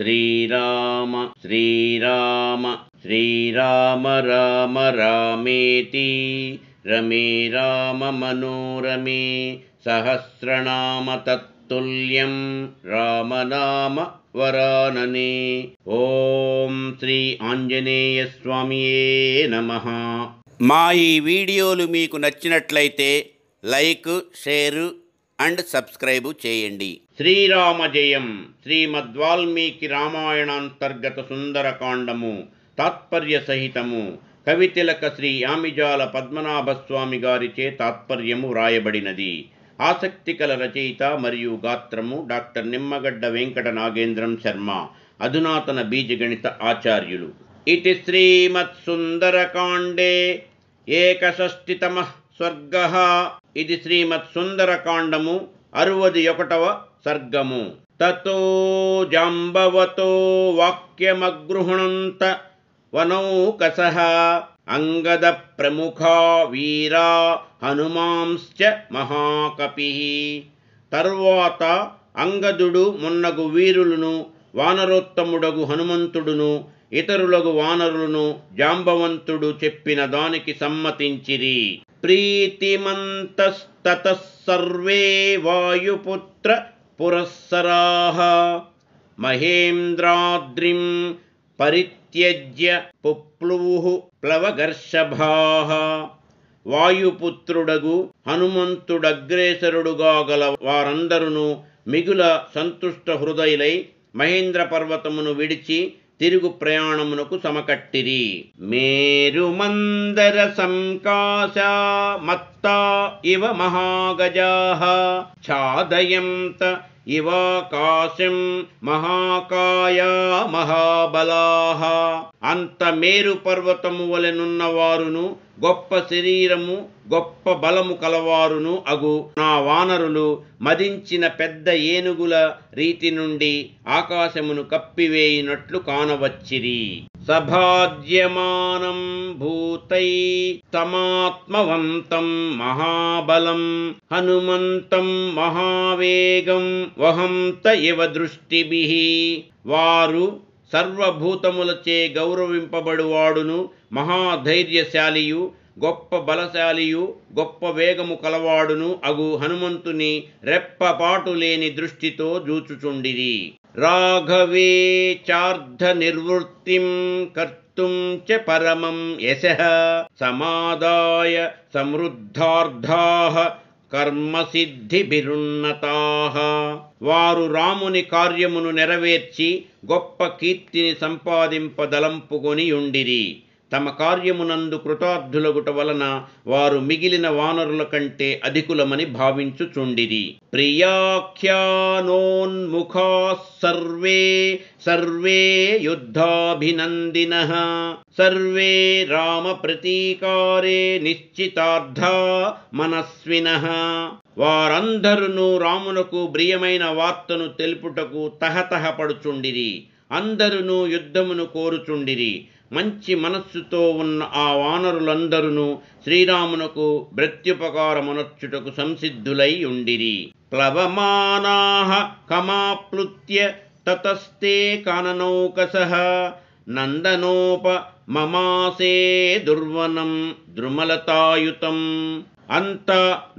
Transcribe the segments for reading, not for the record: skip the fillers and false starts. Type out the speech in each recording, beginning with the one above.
శ్రీరామ శ్రీరామ శ్రీరామ రామ రామేతి రమే రామ మనోరమే సహస్రనామ తత్తుల్యం రామనామ వరాననే. ఓం శ్రీ ఆంజనేయ స్వామియే నమః. మా ఈ వీడియోలు మీకు నచ్చినట్లయితే లైక్, షేరు అండ్ సబ్స్క్రైబ్ చేయండి. శ్రీరామ జయం. శ్రీమద్వాల్మీకి రామాయణాంతర్గత సుందరకాండము తాత్పర్య సహితము కవితిలక శ్రీ యామిజాల పద్మనాభస్వామి గారిచే తాత్పర్యము వ్రాయబడినది. ఆసక్తికల రచయిత మరియు గాత్రము డాక్టర్ నిమ్మగడ్డ వెంకట నాగేంద్రం శర్మ, అధునాతన బీజగణిత ఆచార్యులు. ఇతి శ్రీమత్సుందరకాండే ఏకషష్టితమః స్వర్గః. ఇది శ్రీమత్సుందరకాండము 61వ సర్గము. తతో జాంబవతో వాక్యమగృహణంత వనౌకసః అంగద ప్రముఖా వీరా హనుమాంశ్చ మహాకపిః. తరువాత అంగదుడు మున్నగు వీరులను, వానరోత్తముడగు హనుమంతుడును, ఇతరులగు వానరులను జాంబవంతుడు చెప్పిన దానికి సమ్మతించిరి. ప్రీతిమంతస్తతః సర్వే వాయుపుత్ర పురస్సరాః మహేంద్రాద్రిం పరిత్యజ్య పుప్లువుః ప్లవగర్షభాః. వాయుపుత్రుడగు హనుమంతుడగ్రేసరుడుగా గల వారందరును మిగుల సంతుష్ట హృదయులై మహేంద్ర పర్వతమును విడిచి తిరుగు ప్రయాణమునకు సమకట్టిరి. మేరుమందర సంకాశా మత్తా ఇవ మహాగజాః ఛాదయంత ఇవాకాశం మహాకాయా మహాబలాః. అంత మేరు పర్వతము వలెనున్న వారును, గొప్ప శరీరము, గొప్ప బలము కలవారును అగు నా వానరులు మదించిన పెద్ద ఏనుగుల రీతి నుండి ఆకాశమును కప్పివేయినట్లు కానవచ్చిరి. సభాజ్యమానం భూతై తమాత్మవంతం మహాబలం హనుమంతం మహావేగం వహంత ఇవ దృష్టిభిః. వారు సర్వభూతములచే గౌరవింపబడువాడును, మహాధైర్యశాలియు, గొప్ప బలశాలియు, గొప్ప వేగము కలవాడును అగు హనుమంతుని రెప్పపాటు లేని దృష్టితో జూచుచుండిరి. రాఘవే చార్ధ నిర్వృత్తిం కర్తుం చ పరమం యశః సమాదాయ సమృద్ధార్థాః కర్మసిద్ధిభిరున్నతాః. వారు రాముని కార్యమును నెరవేర్చి గొప్ప కీర్తిని సంపాదింపదలంపుకొని ఉండిరి. తమ కార్యమునందు కృతార్థులగుట వలన వారు మిగిలిన వానరుల కంటే అధికులమని భావించుచుండిరి. ప్రియాఖ్యానోన్ముఖాః సర్వే సర్వే యుద్ధాభినందినః సర్వే రామ ప్రతీకారే నిశ్చితార్థా మనస్వినః. వారందరును రామునకు ప్రియమైన వార్తను తెలుపుటకు తహతహపడుచుండిరి. అందరును యుద్ధమును కోరుచుండిరి. మంచి మనస్సుతో ఉన్న ఆ వానరులందరూ శ్రీరామునకు ప్రత్యుపకారమునర్చుటకు సంసిద్ధులై ఉండిరి. ప్లవమానాః కమాప్లుత్య తతస్తే కాననౌకసః నందనోపమమాసే దుర్వనం ద్రుమలతాయుతం. అంత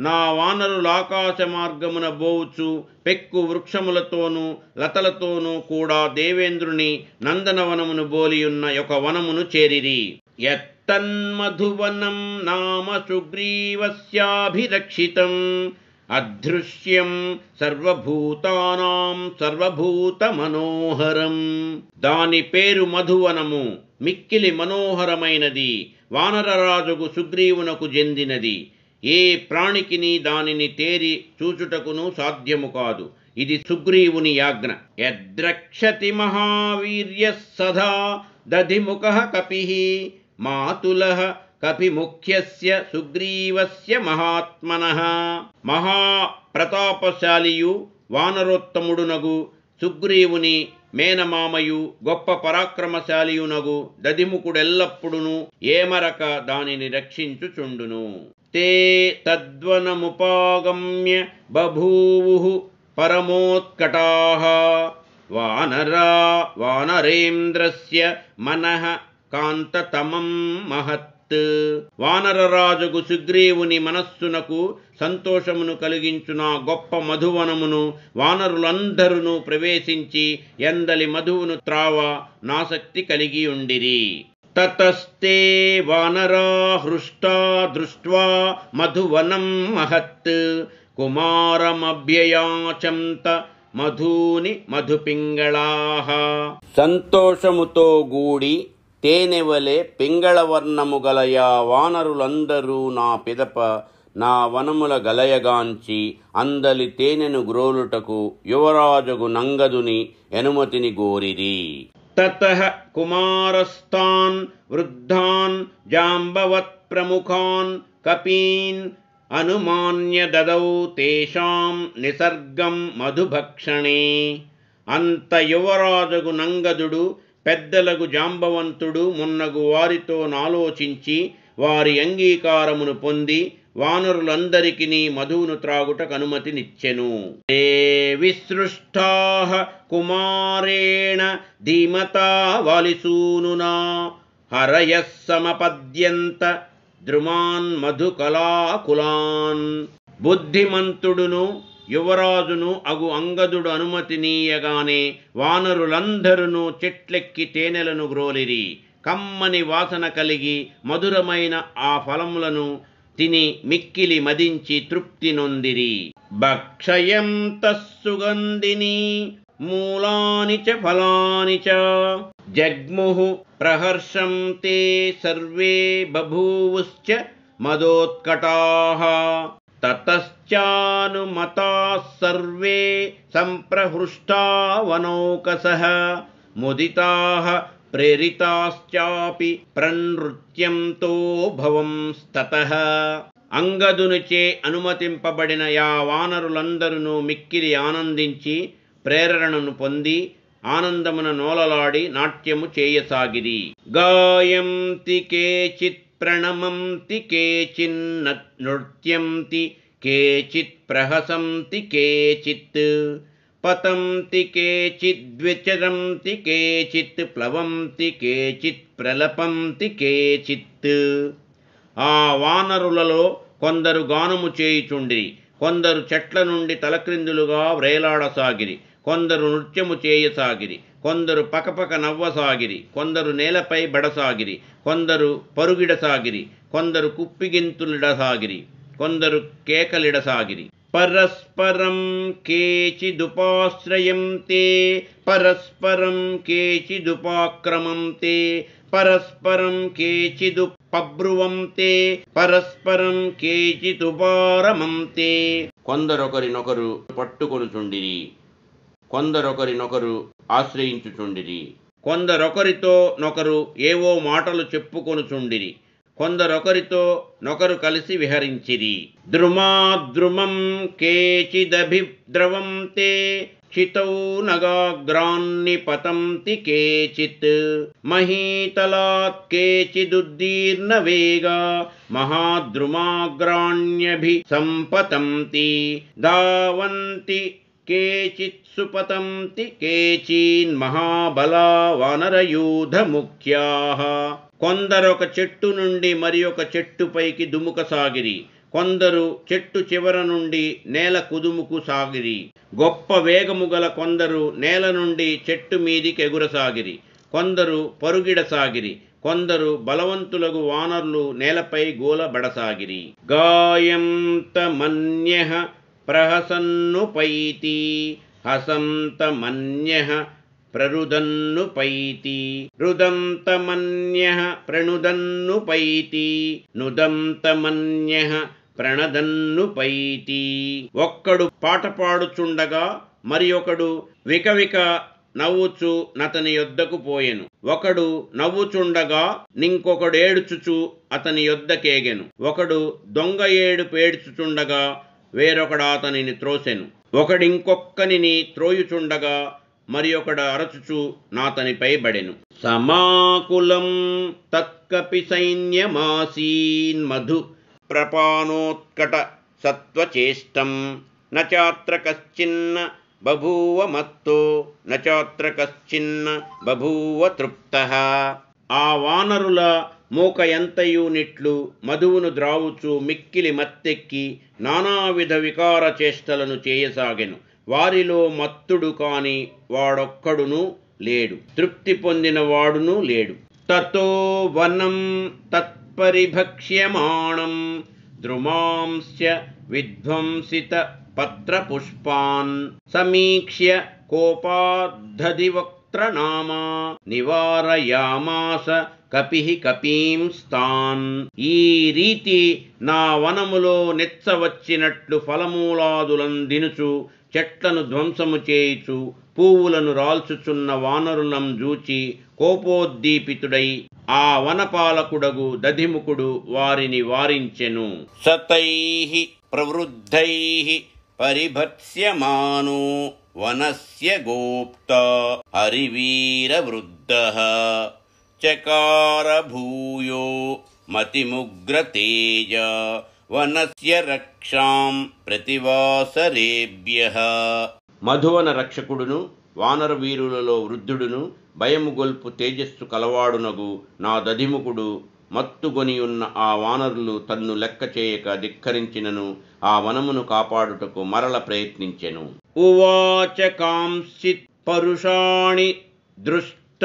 నా వానరులాకాశ మార్గమున బోవుచు పెక్కు వృక్షములతోనూ లతలతోనూ కూడా దేవేంద్రుని నందనవనమును బోలియున్న ఒక వనమును చేరిరి. యత్తన్మధువనం నామ సుగ్రీవస్యాభిరక్షితం అదృశ్యం సర్వభూతానాం సర్వభూత మనోహరం. దాని పేరు మధువనము, మిక్కిలి మనోహరమైనది, వానరరాజుకు సుగ్రీవునకు చెందినది. ఏ ప్రాణికిని దానిని తేరి చూచుటకును సాధ్యము కాదు. ఇది సుగ్రీవుని యాజ్ఞ. యద్రక్షతి మహావీర్యః సదా దధిముఖః కపిః మాతులః కపిముఖ్యస్య సుగ్రీవస్య మహాత్మనః. మహాప్రతాపశాలియు వానరోత్తముడునగు సుగ్రీవుని మేనమామయు గొప్ప పరాక్రమశాలియునగు దధిముఖుడెల్లప్పుడును ఏమరక దానిని రక్షించుచుండును. తే తద్వనముపాగమ్య బభూవుః పరమోత్కటాః వానరేంద్రస్య మనః కాంతతమం మహత్. వానరరాజుకు సుగ్రీవుని మనస్సునకు సంతోషమును కలిగించున గొప్ప మధువనమును వానరులందరూ ప్రవేశించి ఎందలి మధువును త్రావ నాసక్తి కలిగి ఉండిరి. తతస్తే వానరా హృష్టా దృష్ట్వా మధువనం మహత్ కుమారమభ్యయాచంత మధూని మధుపింగళాః. సంతోషముతో గూడి తేనెవలె పింగళవర్ణము గలయా వానరులందరూ నా పిదప నా వనముల గలయగాంచి అందలి తేనెను గ్రోలుటకు యువరాజుగు నంగదుని అనుమతిని గోరిరి. తతః కుమారస్తాన్ వృద్ధాన్ జాంబవత్ ప్రముఖాన్ కపీన్ అనుమాన్య దదౌ తేషాం నిసర్గం మధుభక్షణే. అంత యువరాజుగు నంగదుడు పెద్దలగు జాంబవంతుడు మున్నగు వారితో నాలోచించి వారి అంగీకారమును పొంది వానరులందరికీ మధువును త్రాగుటకు అనుమతినిచ్చెను. తే విసృష్టాః కుమారేణ ధీమతా వాలిసూనునా హరయః సమపద్యంత ద్రుమాన్ మధుకళాకులాన్. బుద్ధిమంతుడును యువరాజును అగు అంగదుడు అనుమతినీయగానే వానరులందరూ చెట్లెక్కి తేనెలను గ్రోలిరి. కమ్మని వాసన కలిగి మధురమైన ఆ ఫలములను తిని మిక్కిలి మదించి తృప్తి నొందిరి. భక్షయంతః సుగంధినీ మూలాని చ ఫలాని చ జగ్ముః ప్రహర్షం తే సర్వే బభూవుశ్చ మదోత్కటాః. తతశ్చానుమతాః సర్వే సంప్రహృష్టా వనౌకసః ముదితాః ప్రేరితాశ్చాపి ప్రనృత్యంతో భవంస్తతః. అంగదునిచే అనుమతింపబడిన యా వానరులందరూ మిక్కిలి ఆనందించి ప్రేరణను పొంది ఆనందమున నోలలాడి నాట్యము చేయసాగిరి. గాయంతి కేచిత్ ప్రణమంతి కేచిన్ నృత్యంతి కేచిత్ ప్రహసంతి కేచిత్ పతంతి కేచిద్విచరంతి కేచిత్ ప్లవంతి కేచిత్ ప్రలపంతి కేచిత్. ఆ వానరులలో కొందరు గానము చేయుచుండిరి, కొందరు చెట్ల నుండి తలక్రిందులుగా వ్రేలాడసాగిరి, కొందరు నృత్యము చేయసాగిరి, కొందరు పకపక నవ్వసాగిరి, కొందరు నేలపై బడసాగిరి, కొందరు పరుగిడసాగిరి, కొందరు కుప్పిగింతులిడసాగిరి, కొందరు కేకలిడసాగిరి. పరస్పరం కేచిదుపాశ్రయంతే పరస్పరం కేచిదుపాక్రమంతే పరస్పరం కేచిదుపబ్రువంతే పరస్పరం కేచిదుపారమంతే. కొందరొకరినొకరు పట్టుకొనుచుండిరి, కొందరొకరినొకరు ఆశ్రయించుచుండిరి, కొందరొకరితో నొకరు ఏవో మాటలు చెప్పుకొనుచుండిరి, కొందరొకరితో నొకరు కలిసి విహరించిరి. ద్రుమాద్రుమం కేచిదభిద్రవంతే క్షితౌ నగాగ్రాన్ని పతంతి కేచిత్ మహీతలాత్ కేచిదుద్దీర్ణ వేగా మహాద్రుమాగ్రాణ్యభి సంపతంతి ధావంతి కేచిత్ సుపతంతి కేచీన్ మహాబలా వానరయూధ ముఖ్యాః. కొందరొక చెట్టు నుండి మరి ఒక చెట్టుపైకి దుముకసాగిరి, కొందరు చెట్టు చివర నుండి నేల కుదుముకు సాగిరి. గొప్ప వేగము గల కొందరు నేల నుండి చెట్టు మీదికి ఎగురసాగిరి, కొందరు పరుగిడసాగిరి, కొందరు బలవంతులగు వానరులు నేలపై గోలబడసాగిరి. గాయంత మన్యః ప్రహసన్ను పైతి హసంత మన్యః ప్రరుదన్ను పైతి రుదంత మన్యః ప్రణుదన్ను పైతి నుదంత మన్యః ప్రణదన్ను పైతి. ఒక్కడు పాట పాడుచుండగా మరి ఒకడు వికవిక నవ్వుచు నతని యొద్దకు పోయెను. ఒకడు నవ్వుచుండగా నింకొకడేడుచుచు అతని యొద్దకేగెను. ఒకడు దొంగ ఏడుపేడ్చుచుండగా వేరొకడు అతనిని త్రోసెను. ఒకడింకొక్కనిని త్రోయుచుండగా మరి ఒకడు అరచుచు నాతనిపై బడెను. సమాకులం తత్కపి సైన్యమాసీన్ మధు ప్రపానోత్కట సత్వచేష్టం నచాత్ర కశ్చిన్న బభూవ మత్తో నచాత్ర కశ్చిన్న బభూవ తృప్తః. ఆ వానరుల మూక ఎంతయు నిట్లు మధువును ద్రావుచు మిక్కిలి మత్తెక్కి నానావిధ వికార చేష్టలను చేయసాగెను. వారిలో మత్తుడు కాని వాడొక్కడును లేడు, తృప్తి పొందిన వాడును లేడు. తతో వనం తత్పరిభక్ష్యమాణం ద్రుమాంస్య విధ్వంసిత పత్రపుష్పాన్ సమీక్ష్య కోపాద్ధధివక్త్రనామా నివారయామాస కపిః కపీంస్తాన్. ఈ రీతి నా వనములో నెచ్చవచ్చినట్లు ఫలమూలాదులందినుచు చెట్లను ధ్వంసము చేయుచు పువ్వులను రాల్చుచున్న వానరులం జూచి కోపోద్దీపితుడై ఆ వనపాలకుడగు దధిముఖుడు వారిని వారించెను. సతైః ప్రవృద్ధైః పరిభత్స్యమానో వనస్య గోప్తా హరివీరవృద్ధః చకార భూయో మతిముగ్రతేజ వనస్య రక్షాం ప్రతివాసరేభ్యః. మధువన రక్షకుడును వానర వీరులలో వృద్ధుడును భయము గొల్పు తేజస్సు కలవాడునగు నా దధిముఖుడు మత్తుగొనియున్న ఆ వానరులు తన్ను లెక్క చేయక ధిక్కరించినను ఆ వనమును కాపాడుటకు మరల ప్రయత్నించెను. ఉవాచ కాంశ్చిత్ పరుషాణి దృష్ట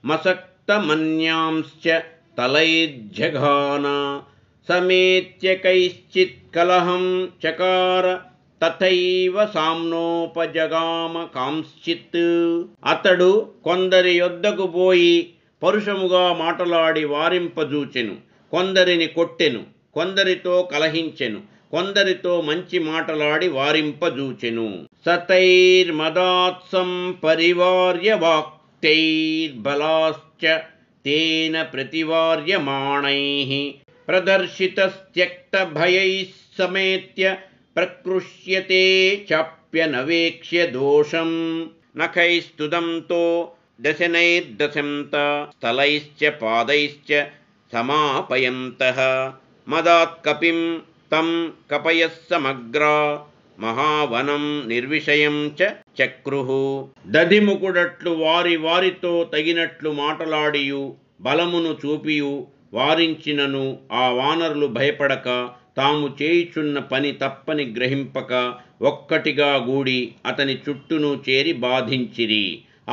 మసక్తమన్యాంశ్చ తలైర్జఘాన సమేత్య కైశ్చిత్ కలహం చకార తథైవ సామ్నోపజగామ కాంశ్చిత్. అతడు కొందరి యొద్దకు పోయి పరుషముగా మాటలాడి వారింపజూచెను, కొందరిని కొట్టెను, కొందరితో కలహించెను, కొందరితో మంచి మాటలాడి వారింపజూచెను. సతైర్మదాత్సం పరివార్య వాక్తైర్బలాశ్చ తేన ప్రతివార్యమాణైః ప్రదర్శితస్త్యక్త భయైః సమేత్య ప్రకృష్యతే చాప్యనవేక్ష్య దోషం నఖైస్తుదంతో దశనైర్దశంత స్థలైశ్చ పాదైశ్చ సమాపయంతః మదాత్ కపిం తం కపయః సమగ్రా మహావనం నిర్విషయం చ చక్రుః. దధిముఖుడట్లు వారితో తగినట్లు మాటలాడియు బలమును చూపియు వారించినను ఆ వానరులు భయపడక తాము చేయుచున్న పని తప్పని గ్రహింపక ఒక్కటిగా గూడి అతని చుట్టూను చేరి బాధించిరి.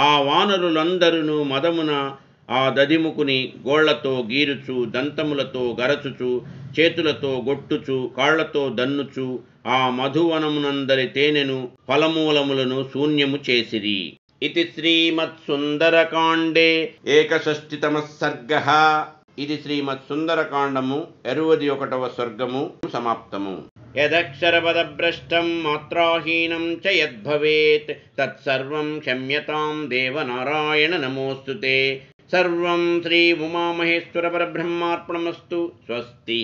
ఆ వానరులందరూ మదమున ఆ దధిముఖుని గోళ్లతో గీరుచు, దంతములతో గరచుచు, చేతులతో గొట్టుచు, కాళ్లతో దన్నుచు ఆ మధువనమునందరి తేనెను ఫలమూలములను శూన్యము చేసిరి. ఇది శ్రీమత్సుందరకాండే 61వ సర్గః. ఇది శ్రీమత్సుందరకాండము 61వ సర్గము సమాప్తము. యదక్షరపదభ్రష్టం మాత్రాహీనం చ యద్భవేత్ తత్సర్వం క్షమ్యతాం దేవనారాయణ నమోస్తుతే. సర్వం శ్రీ ఉమామహేశ్వర పరబ్రహ్మార్పణమస్తు. స్వస్తి.